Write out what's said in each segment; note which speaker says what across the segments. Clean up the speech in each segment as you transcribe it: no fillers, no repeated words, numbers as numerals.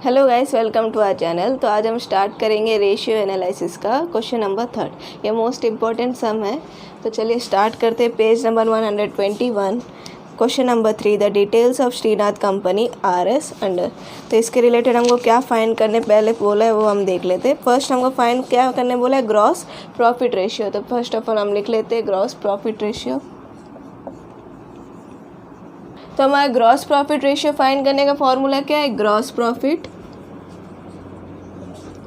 Speaker 1: Hello guys, welcome to our channel. तो आज हम स्टार्ट करेंगे रेशियो एनालिसिस का क्वेश्चन नंबर 3। ये मोस्ट इम्पॉर्टेंट सम है। तो चलिए स्टार्ट करते हैं। Page number 121, question number 3, the details of Shrinath company are as under. तो इसके रिलेटेड हमको क्या फाइंड करने पहले बोला है वो हम देख लेते हैं। फर्स्ट हमको फाइंड क्या करने बोला है, ग्रॉस प्रॉफिट रेशियो। तो फर्स्ट ऑफ ऑल हम लिख लेते हैं ग्रॉस प्रॉफिट रेशियो। तो हमारा ग्रॉस प्रॉफिट रेशियो फाइंड करने का फॉर्मूला क्या है, gross profit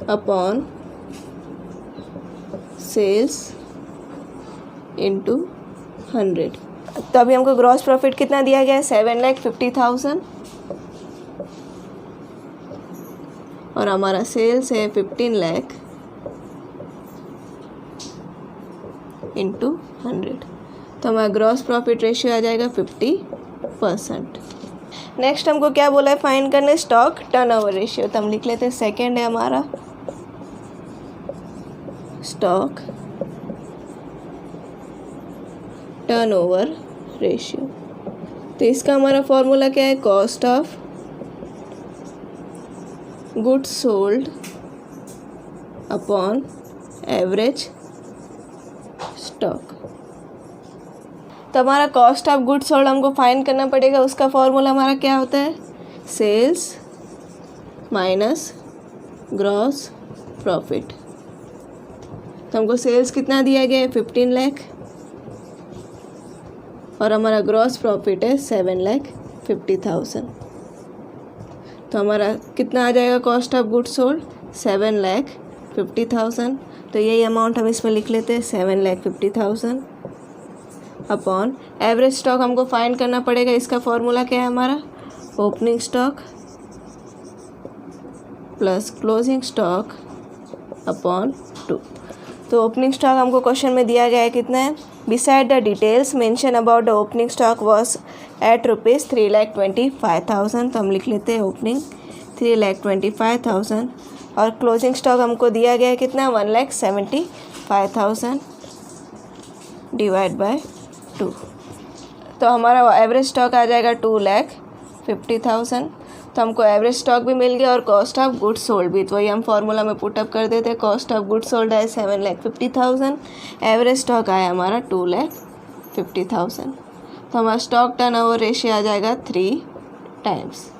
Speaker 1: upon sales into 100। तो अभी हमको ग्रॉस प्रॉफिट कितना दिया गया है, 7,50,000 और हमारा सेल्स है 15 लाख इंटू 100। तो हमारा ग्रॉस प्रॉफिट रेशियो आ जाएगा 50%। नेक्स्ट हमको क्या बोला है फाइंड करने, स्टॉक टर्नओवर रेशियो। तो हम लिख लेते हैं सेकेंड है हमारा स्टॉक टर्नओवर रेशियो। तो इसका हमारा फॉर्मूला क्या है, cost of goods sold upon average stock. तो हमारा कॉस्ट ऑफ गुड्स सोल्ड हमको फाइंड करना पड़ेगा। उसका फॉर्मूला हमारा क्या होता है, सेल्स माइनस ग्रॉस प्रॉफिट। तो हमको सेल्स कितना दिया गया है, 15 लाख और हमारा ग्रॉस प्रॉफिट है 7,50,000। तो हमारा कितना आ जाएगा कॉस्ट ऑफ गुड्स सोल्ड, 7,50,000। तो यही अमाउंट हम इसमें लिख लेते हैं, 7,50,000 अपॉन एवरेज स्टॉक हमको फाइंड करना पड़ेगा। इसका फॉर्मूला क्या है हमारा, opening stock plus closing stock upon 2। तो ओपनिंग स्टॉक हमको क्वेश्चन में दिया गया है कितना है, beside the details mention about the opening stock was at rupees 3,25,000। तो हम लिख लेते हैं ओपनिंग 3,25,000 और क्लोजिंग स्टॉक हमको दिया गया है कितना, 1,75,000 डिवाइड बाय 2। तो हमारा एवरेज स्टॉक आ जाएगा 2,50,000। तो हमको एवरेज स्टॉक भी मिल गया और कॉस्ट ऑफ गुड्स सोल्ड भी। तो वही हम फार्मूला में पुटअप कर देते हैं। कॉस्ट ऑफ गुड्स सोल्ड है 7,50,000, एवरेज स्टॉक आया हमारा 2,50,000। तो हमारा स्टॉक टर्नओवर रेशियो आ जाएगा 3 टाइम्स।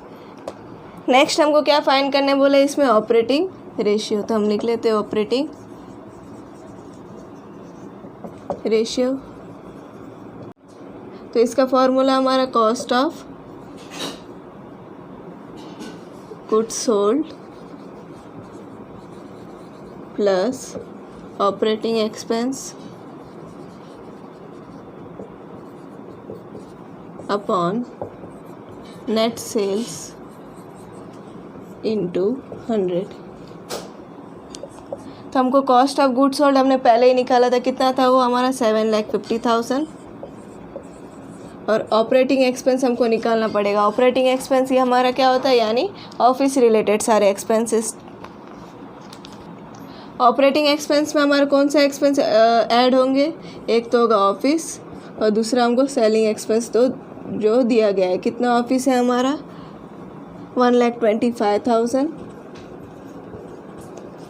Speaker 1: नेक्स्ट हमको क्या फाइंड करने बोले इसमें, ऑपरेटिंग रेशियो। तो हम लिख लेते हैं ऑपरेटिंग रेशियो। तो इसका फॉर्मूला हमारा cost of goods sold plus operating expense upon net sales into 100। तो हमको कॉस्ट ऑफ गुड्स सोल्ड हमने पहले ही निकाला था, कितना था वो हमारा, 7,50,000 और ऑपरेटिंग एक्सपेंस हमको निकालना पड़ेगा। ऑपरेटिंग एक्सपेंस ये हमारा क्या होता है, यानी ऑफिस रिलेटेड सारे एक्सपेंसेस। ऑपरेटिंग एक्सपेंस में हमारा कौन सा एक्सपेंस ऐड होंगे, एक तो होगा ऑफिस और दूसरा हमको सेलिंग एक्सपेंस। तो जो दिया गया है, कितना ऑफिस है हमारा, 1,25,000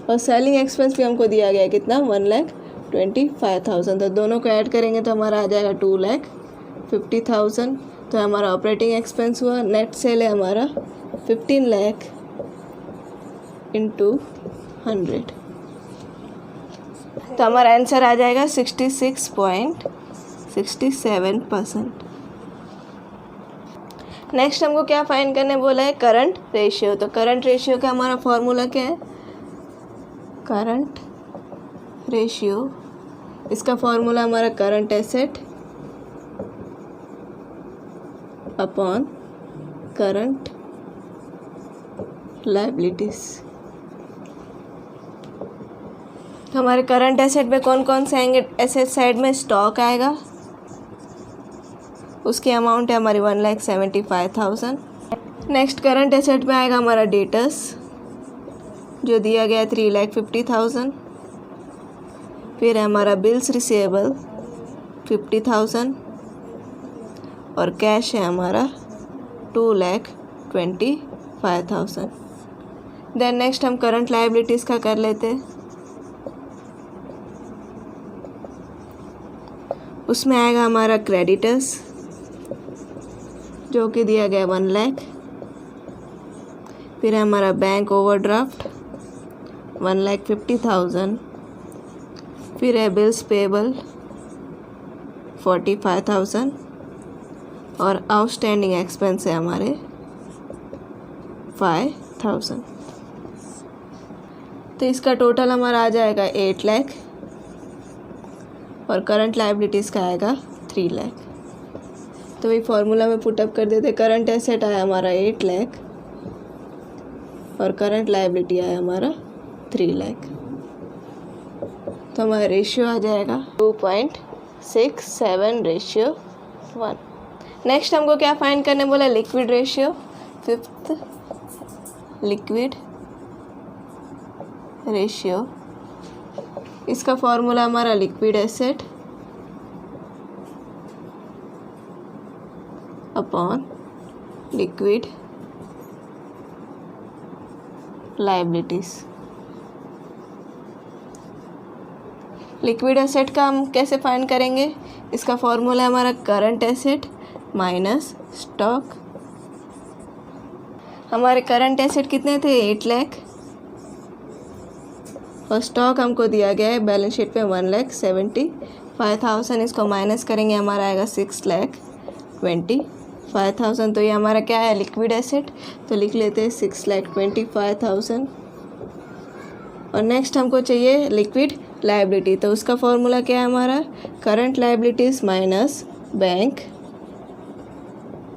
Speaker 1: और सेलिंग एक्सपेंस भी हमको दिया गया है कितना, 1,25,000। तो दोनों को ऐड करेंगे तो हमारा आ जाएगा 2,50,000। तो हमारा ऑपरेटिंग एक्सपेंस हुआ, नेट सेल है हमारा 15 लाख इंटू 100। तो हमारा आंसर आ जाएगा 66.67%। नेक्स्ट हमको क्या फाइंड करने बोला है, करंट रेशियो। तो करंट रेशियो का हमारा फॉर्मूला क्या है, करंट रेशियो, इसका फॉर्मूला हमारा current asset upon current liabilities. हमारे करंट एसेट में कौन कौन से आएंगे, एसेट साइड में स्टॉक आएगा, उसकी अमाउंट है हमारी 1,75,000। नेक्स्ट करंट एसेट में आएगा हमारा डेटर्स जो दिया गया है 3,50,000। फिर है हमारा बिल्स रिसीवेबल 50,000 और कैश है हमारा 2,25,000। देन नेक्स्ट हम करंट लायबिलिटीज़ का कर लेते हैं। उसमें आएगा हमारा क्रेडिटर्स जो कि दिया गया 1 लाख। फिर है हमारा बैंक ओवरड्राफ्ट 1,50,000। फिर है बिल्स पेबल 45,000 और आउटस्टैंडिंग एक्सपेंस है हमारे 5,000। तो इसका टोटल हमारा आ जाएगा 8 लाख और करंट लायबिलिटीज़ का आएगा 3 लाख। तो वही फॉर्मूला में पुटअप कर देते। करंट एसेट आया हमारा 8 लाख और करंट लायबिलिटी आया हमारा 3 लाख। तो हमारा रेशियो आ जाएगा 2.67:1। नेक्स्ट हमको क्या फाइंड करने बोला, liquid ratio. Fifth liquid ratio, इसका फॉर्मूला हमारा liquid asset upon liquid liabilities. Liquid asset का हम कैसे फाइंड करेंगे, इसका फॉर्मूला हमारा करंट एसेट माइनस स्टॉक। हमारे करंट एसेट कितने थे, 8 लाख और स्टॉक हमको दिया गया है बैलेंस शीट पे 1,75,000। इसको माइनस करेंगे हमारा आएगा 6,25,000। तो ये हमारा क्या है, लिक्विड एसेट। तो लिख लेते हैं 6,25,000। और नेक्स्ट हमको चाहिए लिक्विड लायबिलिटी। तो उसका फॉर्मूला क्या है हमारा, current liabilities minus bank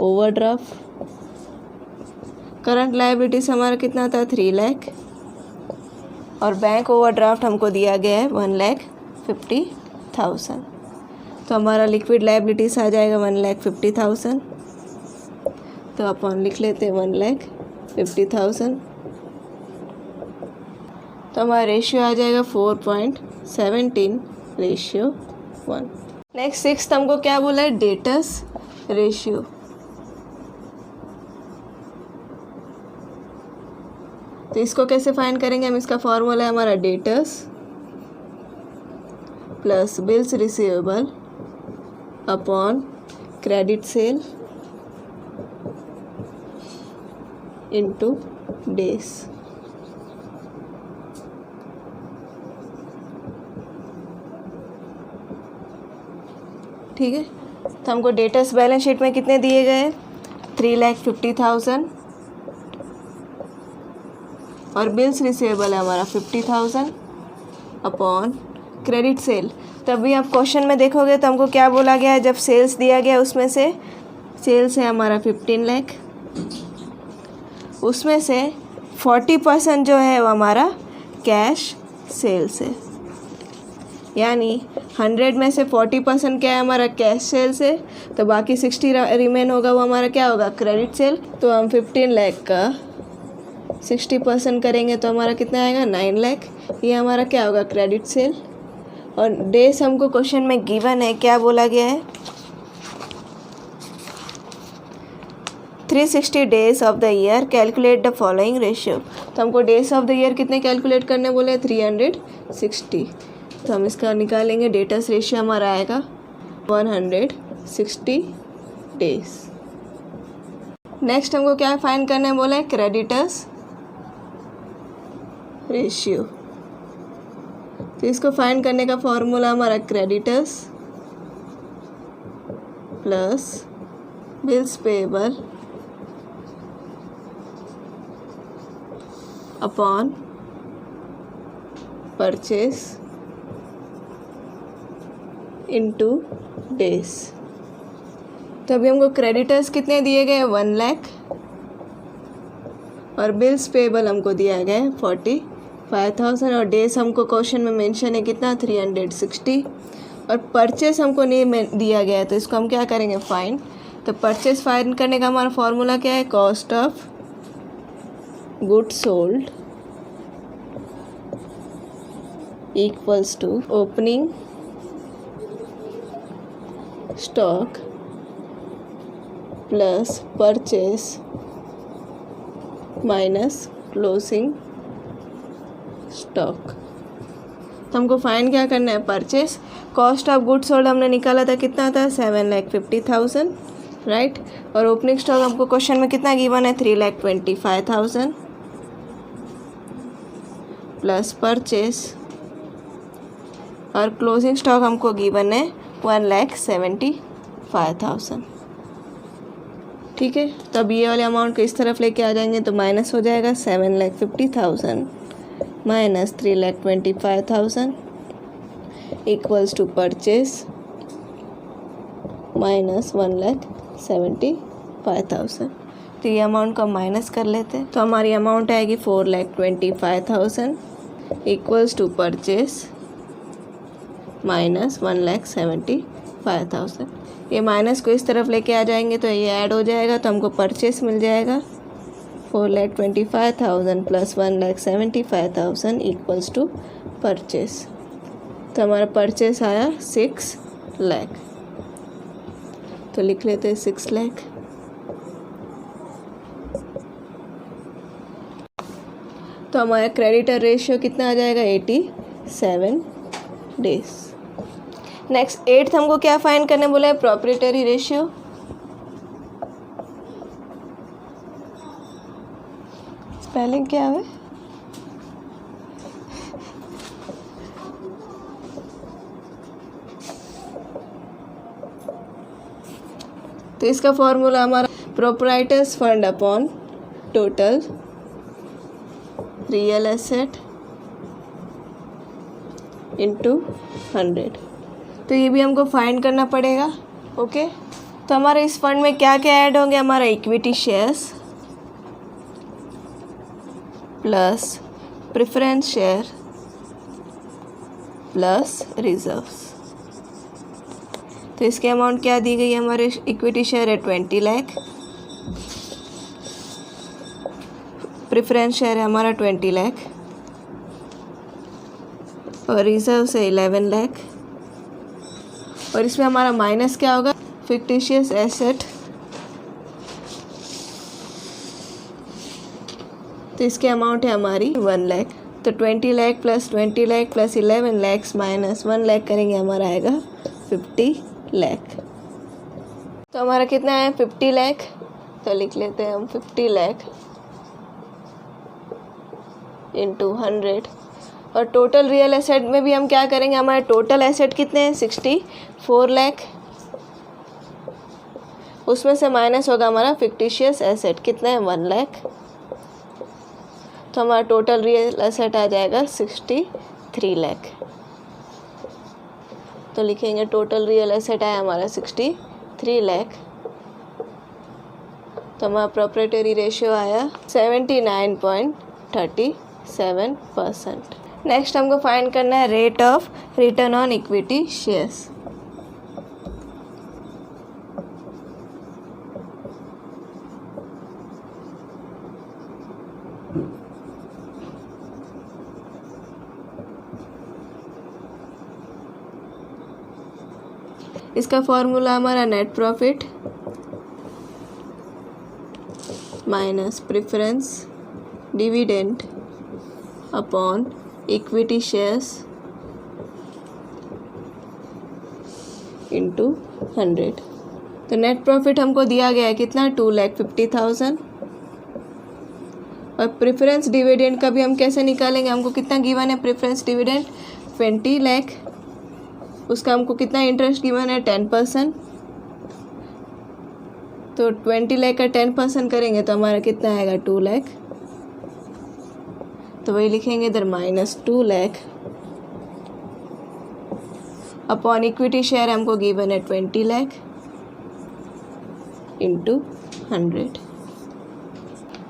Speaker 1: overdraft. Current liabilities हमारा कितना था, 3 लाख और बैंक ओवरड्राफ्ट हमको दिया गया है 1,50,000। तो हमारा लिक्विड लायबिलिटीज़ आ जाएगा 1,50,000। तो अपन लिख लेते हैं 1,50,000। तो हमारा रेशियो आ जाएगा 4.17:1। नेक्स्ट सिक्स्थ हमको क्या बोला है, डेटर्स रेशियो। तो इसको कैसे फाइंड करेंगे हम, इसका फॉर्मूला है हमारा debtors plus bills receivable upon credit sale into days. ठीक है, तो हमको डेटर्स बैलेंस शीट में कितने दिए गए, 3,50,000 और बिल्स रिसीवेबल है हमारा 50,000 अपॉन क्रेडिट सेल। तभी आप क्वेश्चन में देखोगे तो हमको क्या बोला गया है, जब सेल्स दिया गया उसमें से सेल्स है हमारा 15 लाख, उसमें से 40% जो है वो हमारा कैश सेल्स है। यानी 100 में से 40% क्या है हमारा कैश सेल्स है, तो बाकी 60 रिमेन होगा वो हमारा क्या होगा, क्रेडिट सेल। तो हम 15 लाख का 60% करेंगे तो हमारा कितना आएगा, 9 लाख। ये हमारा क्या होगा, क्रेडिट सेल। और डेज हमको क्वेश्चन में गिवन है, क्या बोला गया है, 360 days of the year, calculate the following ratio. तो हमको डेज ऑफ द ईयर कितने कैलकुलेट करने बोले, 360। तो हम इसका निकालेंगे, डेटर्स रेशियो हमारा आएगा 160 डेज। नेक्स्ट हमको क्या फाइंड करने बोले, क्रेडिटर्स रेशियो। तो इसको फाइंड करने का फॉर्मूला हमारा creditors plus bills payable upon purchase into days. तो अभी हमको क्रेडिटर्स कितने दिए गए, 1 लाख और बिल्स पेएबल हमको दिया गया है 45,000 और डेज हमको क्वेश्चन में मेंशन है कितना, 360 और परचेस हमको नहीं दिया गया है। तो इसको हम क्या करेंगे, फाइंड। तो परचेस फाइंड करने का हमारा फॉर्मूला क्या है, cost of goods sold equals to opening stock plus purchase minus closing stock. तो हमको फाइंड क्या करना है, purchase. Cost of goods sold हमने निकाला था, कितना था, 7,50,000, राइट। और ओपनिंग स्टॉक हमको क्वेश्चन में कितना गिवन है, 3,25,000 प्लस परचेस, और क्लोजिंग स्टॉक हमको गिवन है 1,75,000। ठीक है, तो अब ये वाले अमाउंट को इस तरफ लेके आ जाएंगे तो माइनस हो जाएगा 7,50,000 minus 3,25,000 equals to purchase minus 1,75,000। तो ये अमाउंट को हम माइनस कर लेते हैं, तो हमारी अमाउंट आएगी 4,25,000 इक्वल्स टू परचेस माइनस 1,75,000। ये माइनस को इस तरफ लेके आ जाएंगे तो ये ऐड हो जाएगा, तो हमको परचेस मिल जाएगा 4,25,000 प्लस 1,75,000 इक्वल्स टू परचेस। तो हमारा परचेस आया 6 लाख। तो लिख लेते हैं 6 लाख। तो हमारा क्रेडिटर रेशियो कितना आ जाएगा, 87 डेज। नेक्स्ट 8th हमको क्या फाइंड करने बोला है, प्रोप्राइटरी रेशियो। स्पेलिंग क्या है, तो इसका फॉर्मूला हमारा proprietors fund upon total real asset into 100। तो ये भी हमको फाइंड करना पड़ेगा। ओके, तो हमारे इस फंड में क्या क्या ऐड होंगे, हमारा equity shares plus preference share plus reserves. तो इसके अमाउंट क्या दी गई है, हमारे इक्विटी शेयर है 20 लाख, प्रेफरेंस शेयर है हमारा 20 लाख, और रिजर्व से 11 लाख। और इसमें हमारा माइनस क्या होगा, फिक्टिशियस एसेट। तो इसके अमाउंट है हमारी 1 लाख। तो 20 lakh plus 20 lakh plus 11 lakh minus 1 lakh करेंगे, हमारा आएगा 50 लाख। तो हमारा कितना है, 50 लाख। तो लिख लेते हैं हम 50 लाख इंटू 100। और टोटल रियल एसेट में भी हम क्या करेंगे, हमारे टोटल एसेट कितने हैं, 64 लाख। उसमें से माइनस होगा हमारा फिक्टिशियस एसेट, कितना है, 1 लाख। तो हमारा टोटल रियल एसेट आ जाएगा 63 लाख। तो लिखेंगे टोटल रियल एसेट आया हमारा 63 लाख। तो हमारा प्रोप्राइटरी रेशियो आया 79.37%। नेक्स्ट हमको फाइंड करना है rate of return on equity shares. इसका फॉर्मूला हमारा net profit minus preference dividend upon equity shares into 100। तो नेट प्रॉफिट हमको दिया गया है कितना, 2,50,000। और प्रेफरेंस डिविडेंड का भी हम कैसे निकालेंगे, हमको कितना गिवन है प्रेफरेंस डिविडेंड, 20 लाख। उसका हमको कितना इंटरेस्ट गिवन है, 10%। तो 20 लाख का 10% करेंगे तो हमारा कितना आएगा, 2 लाख। तो वही लिखेंगे इधर minus 2 lakh upon equity share हमको गिवन है 20 लाख इंटू 100।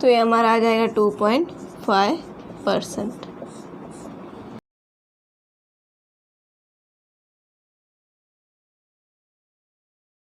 Speaker 1: तो ये हमारा आ जाएगा 2.5%।